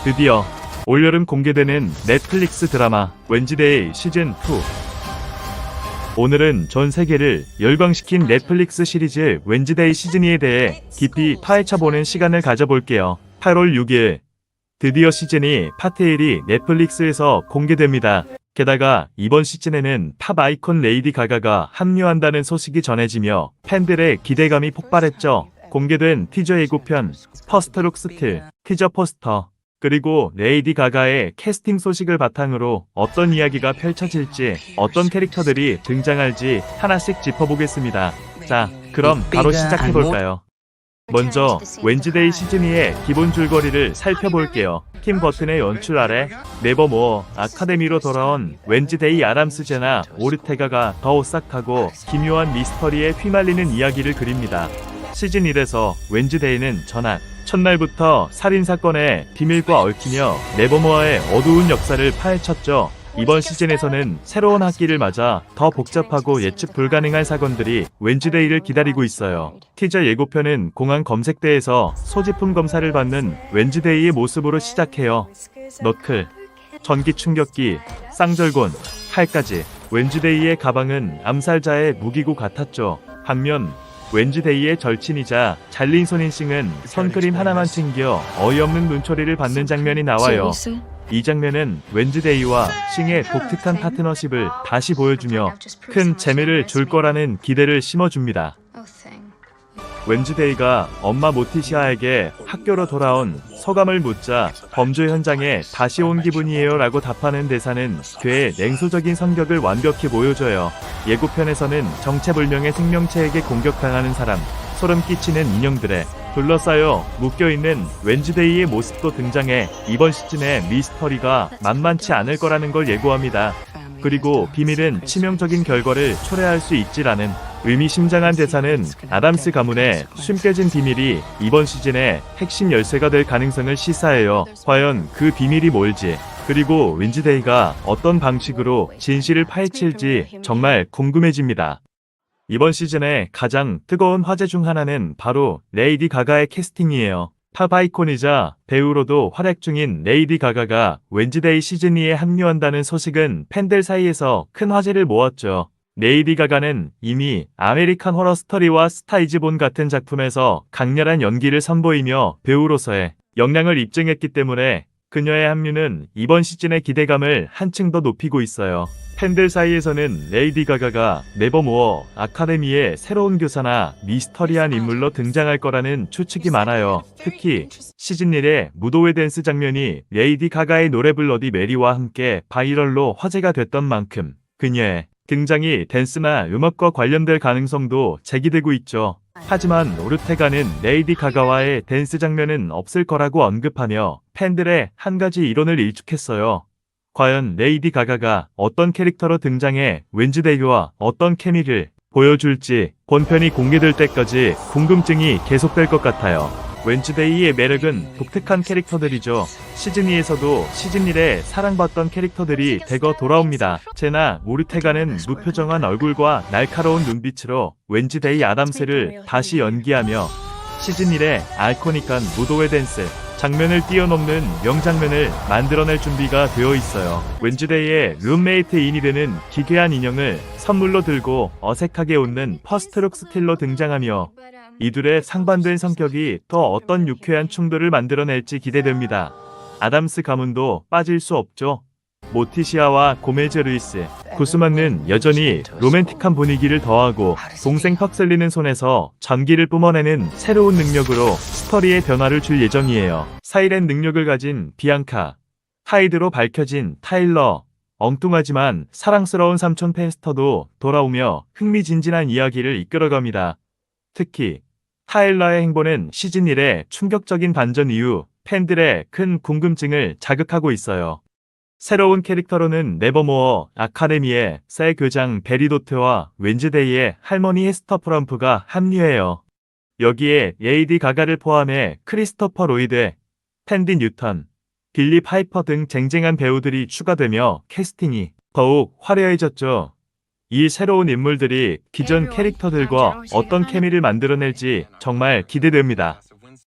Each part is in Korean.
드디어 올여름 공개되는 넷플릭스 드라마 웬즈데이 시즌2. 오늘은 전 세계를 열광시킨 넷플릭스 시리즈 웬즈데이 시즌2에 대해 깊이 파헤쳐보는 시간을 가져볼게요. 8월 6일 드디어 시즌2 파트 1이 넷플릭스에서 공개됩니다. 게다가 이번 시즌에는 팝 아이콘 레이디 가가가 합류한다는 소식이 전해지며 팬들의 기대감이 폭발했죠. 공개된 티저 예고편, 퍼스트룩 스틸, 티저 포스터, 그리고 레이디 가가의 캐스팅 소식을 바탕으로 어떤 이야기가 펼쳐질지, 어떤 캐릭터들이 등장할지 하나씩 짚어보겠습니다. 자, 그럼 바로 시작해볼까요? 먼저 웬즈데이 시즌2의 기본 줄거리를 살펴볼게요. 팀 버튼의 연출 아래 네버모어 아카데미로 돌아온 웬즈데이 아담스 제나 오르테가가 더 오싹하고 기묘한 미스터리에 휘말리는 이야기를 그립니다. 시즌 1에서 웬즈데이는 첫날부터 살인사건의 비밀과 얽히며 네버모어의 어두운 역사를 파헤쳤죠. 이번 시즌에서는 새로운 학기를 맞아 더 복잡하고 예측 불가능한 사건들이 웬즈데이를 기다리고 있어요. 티저 예고편은 공항 검색대에서 소지품 검사를 받는 웬즈데이의 모습으로 시작해요. 너클, 전기 충격기, 쌍절곤, 칼까지. 웬즈데이의 가방은 암살자의 무기고 같았죠. 반면 웬즈데이의 절친이자 잘린 손인싱은 선크림 하나만 챙겨 어이없는 눈초리를 받는 장면이 나와요. 이 장면은 웬즈데이와 싱의 독특한 파트너십을 다시 보여주며 큰 재미를 줄 거라는 기대를 심어줍니다. 웬즈데이가 엄마 모티시아에게 학교로 돌아온 소감을 묻자 범죄 현장에 다시 온 기분이에요 라고 답하는 대사는 그의 냉소적인 성격을 완벽히 보여줘요. 예고편에서는 정체불명의 생명체에게 공격당하는 사람, 소름 끼치는 인형들에 둘러싸여 묶여있는 웬즈데이의 모습도 등장해 이번 시즌의 미스터리가 만만치 않을 거라는 걸 예고합니다. 그리고 비밀은 치명적인 결과를 초래할 수 있지라는 의미심장한 대사는 아담스 가문의 숨겨진 비밀이 이번 시즌의 핵심 열쇠가 될 가능성을 시사해요. 과연 그 비밀이 뭘지, 그리고 웬즈데이가 어떤 방식으로 진실을 파헤칠지 정말 궁금해집니다. 이번 시즌의 가장 뜨거운 화제 중 하나는 바로 레이디 가가의 캐스팅이에요. 팝 아이콘이자 배우로도 활약 중인 레이디 가가가 웬즈데이 시즌2에 합류한다는 소식은 팬들 사이에서 큰 화제를 모았죠. 레이디 가가는 이미 아메리칸 호러 스토리와 스타 이즈 본 같은 작품에서 강렬한 연기를 선보이며 배우로서의 역량을 입증했기 때문에 그녀의 합류는 이번 시즌의 기대감을 한층 더 높이고 있어요. 팬들 사이에서는 레이디 가가가 네버모어 아카데미의 새로운 교사나 미스터리한 인물로 등장할 거라는 추측이 많아요. 특히 시즌 1의 무도회 댄스 장면이 레이디 가가의 노래 블러디 메리와 함께 바이럴로 화제가 됐던 만큼 그녀의 등장이 댄스나 음악과 관련될 가능성도 제기되고 있죠. 하지만 오르테가는 레이디 가가와의 댄스 장면은 없을 거라고 언급하며 팬들의 한 가지 이론을 일축했어요. 과연 레이디 가가가 어떤 캐릭터로 등장해 웬즈데이와 어떤 케미를 보여줄지 본편이 공개될 때까지 궁금증이 계속될 것 같아요. 웬즈데이의 매력은 독특한 캐릭터들이죠. 시즌2에서도 시즌1에 사랑받던 캐릭터들이 대거 돌아옵니다. 제나 오르테가는 무표정한 얼굴과 날카로운 눈빛으로 웬즈데이 아담스를 다시 연기하며 시즌1의 아이코닉한 무도회 댄스 장면을 뛰어넘는 명장면을 만들어낼 준비가 되어 있어요. 웬즈데이의 룸메이트인이 되는 기괴한 인형을 선물로 들고 어색하게 웃는 퍼스트룩 스틸로 등장하며 이둘의 상반된 성격이 또 어떤 유쾌한 충돌을 만들어낼지 기대됩니다. 아담스 가문도 빠질 수 없죠. 모티시아와 고메즈 루이스, 구스만은 여전히 로맨틱한 분위기를 더하고 동생 퍽슬리는 손에서 전기를 뿜어내는 새로운 능력으로 스토리에 변화를 줄 예정이에요. 사이렌 능력을 가진 비앙카, 하이드로 밝혀진 타일러, 엉뚱하지만 사랑스러운 삼촌 페스터도 돌아오며 흥미진진한 이야기를 이끌어갑니다. 특히 타일러의 행보는 시즌 1의 충격적인 반전 이후 팬들의 큰 궁금증을 자극하고 있어요. 새로운 캐릭터로는 네버모어 아카데미의 새 교장 베리도트와 웬즈데이의 할머니 헤스터 프럼프가 합류해요. 여기에 레이디 가가를 포함해 크리스토퍼 로이드, 팬디 뉴턴, 빌리 파이퍼 등 쟁쟁한 배우들이 추가되며 캐스팅이 더욱 화려해졌죠. 이 새로운 인물들이 기존 캐릭터들과 어떤 케미를 만들어낼지 정말 기대됩니다.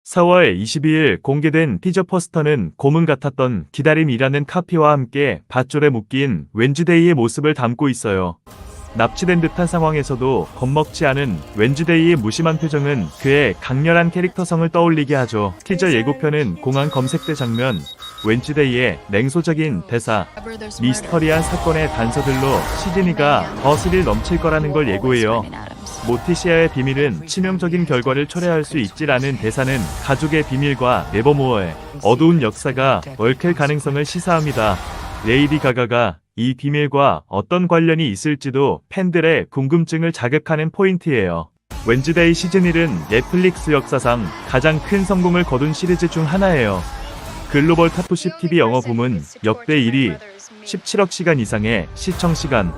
4월 22일 공개된 티저 포스터는 고문 같았던 기다림이라는 카피와 함께 밧줄에 묶인 웬즈데이의 모습을 담고 있어요. 납치된 듯한 상황에서도 겁먹지 않은 웬즈데이의 무심한 표정은 그의 강렬한 캐릭터성을 떠올리게 하죠. 티저 예고편은 공항 검색대 장면, 웬즈데이의 냉소적인 대사, 미스터리한 사건의 단서들로 시즈니가 더 스릴 넘칠 거라는 걸 예고해요. 모티시아의 비밀은 치명적인 결과를 초래할 수 있지라는 대사는 가족의 비밀과 네버모어의 어두운 역사가 얽힐 가능성을 시사합니다. 레이디 가가가 이 비밀과 어떤 관련이 있을지도 팬들의 궁금증을 자극하는 포인트예요. 웬즈데이 시즌1은 넷플릭스 역사상 가장 큰 성공을 거둔 시리즈 중 하나예요. 글로벌 탑90 TV 영어 부문 역대 1위, 17억 시간 이상의 시청 시간,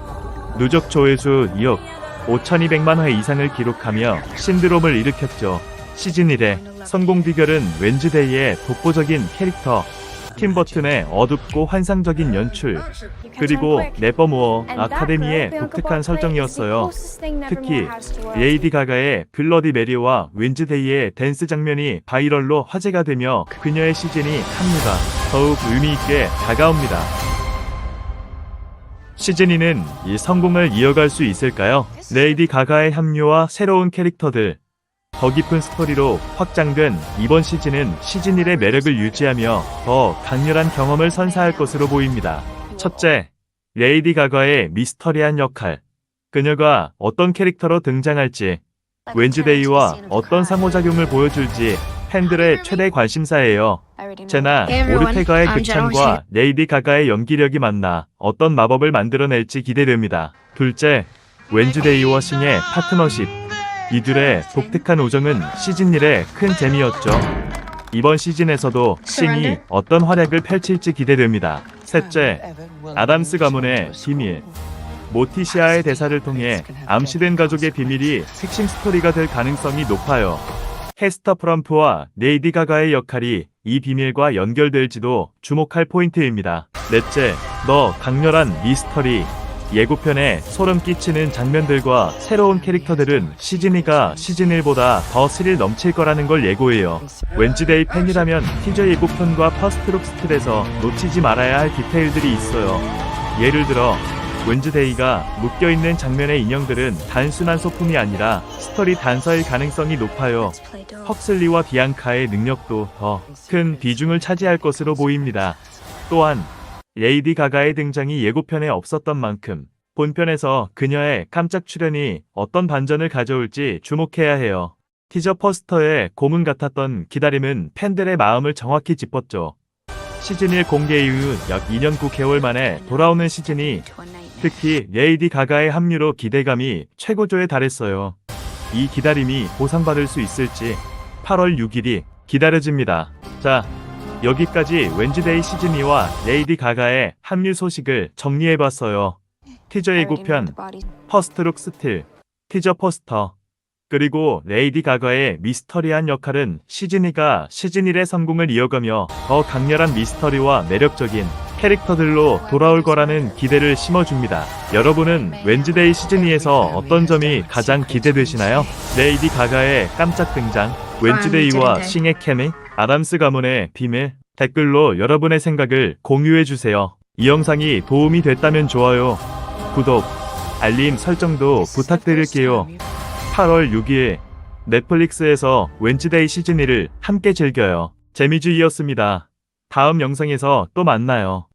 누적 조회수 2억 5,200만 회 이상을 기록하며 신드롬을 일으켰죠. 시즌 1의 성공 비결은 웬즈데이의 독보적인 캐릭터, 팀 버튼의 어둡고 환상적인 연출, 그리고 네버모어 아카데미의 독특한 설정이었어요. 특히 레이디 가가의 블러디 메리와 웬즈데이의 댄스 장면이 바이럴로 화제가 되며 그녀의 시즌이 합류가 더욱 의미있게 다가옵니다. 시즌2는 이 성공을 이어갈 수 있을까요? 레이디 가가의 합류와 새로운 캐릭터들, 더 깊은 스토리로 확장된 이번 시즌은 시즌1의 매력을 유지하며 더 강렬한 경험을 선사할 것으로 보입니다. 첫째, 레이디 가가의 미스터리한 역할. 그녀가 어떤 캐릭터로 등장할지, 웬즈데이와 어떤 상호작용을 보여줄지 팬들의 최대 관심사예요. 제나 오르테가의 극찬과 레이디 가가의 연기력이 만나 어떤 마법을 만들어낼지 기대됩니다. 둘째, 웬즈데이와 싱의 파트너십. 이들의 독특한 우정은 시즌1의 큰 재미였죠. 이번 시즌에서도 싱이 어떤 활약을 펼칠지 기대됩니다. 셋째, 아담스 가문의 비밀. 모티시아의 대사를 통해 암시된 가족의 비밀이 핵심 스토리가 될 가능성이 높아요. 헤스터 프럼프와 레이디 가가의 역할이 이 비밀과 연결될지도 주목할 포인트입니다. 넷째, 더 강렬한 미스터리. 예고편에 소름 끼치는 장면들과 새로운 캐릭터들은 시즌2가 시즌1보다 더 스릴 넘칠 거라는 걸 예고해요. 웬즈데이 팬이라면 티저 예고편과 퍼스트룩 스틸에서 놓치지 말아야 할 디테일들이 있어요. 예를 들어 웬즈데이가 묶여있는 장면의 인형들은 단순한 소품이 아니라 스토리 단서일 가능성이 높아요. 헉슬리와 비앙카의 능력도 더 큰 비중을 차지할 것으로 보입니다. 또한 레이디 가가의 등장이 예고편에 없었던 만큼 본편에서 그녀의 깜짝 출연이 어떤 반전을 가져올지 주목해야 해요. 티저 포스터의 고문 같았던 기다림은 팬들의 마음을 정확히 짚었죠. 시즌1 공개 이후 약 2년 9개월 만에 돌아오는 시즌이 특히 레이디 가가의 합류로 기대감이 최고조에 달했어요. 이 기다림이 보상받을 수 있을지 8월 6일이 기다려집니다. 자, 여기까지 웬즈데이 시즌2와 레이디 가가의 합류 소식을 정리해봤어요. 티저 예고편, 퍼스트룩 스틸, 티저 포스터, 그리고 레이디 가가의 미스터리한 역할은 시즌2가 시즌1의 성공을 이어가며 더 강렬한 미스터리와 매력적인 캐릭터들로 돌아올 거라는 기대를 심어줍니다. 여러분은 웬즈데이 시즌2에서 어떤 점이 가장 기대되시나요? 레이디 가가의 깜짝 등장, 웬즈데이와 싱의 케미, 아담스 가문의 비밀, 댓글로 여러분의 생각을 공유해주세요. 이 영상이 도움이 됐다면 좋아요, 구독, 알림 설정도 부탁드릴게요. 8월 6일 넷플릭스에서 웬즈데이 시즌1을 함께 즐겨요. 재미주의였습니다. 다음 영상에서 또 만나요.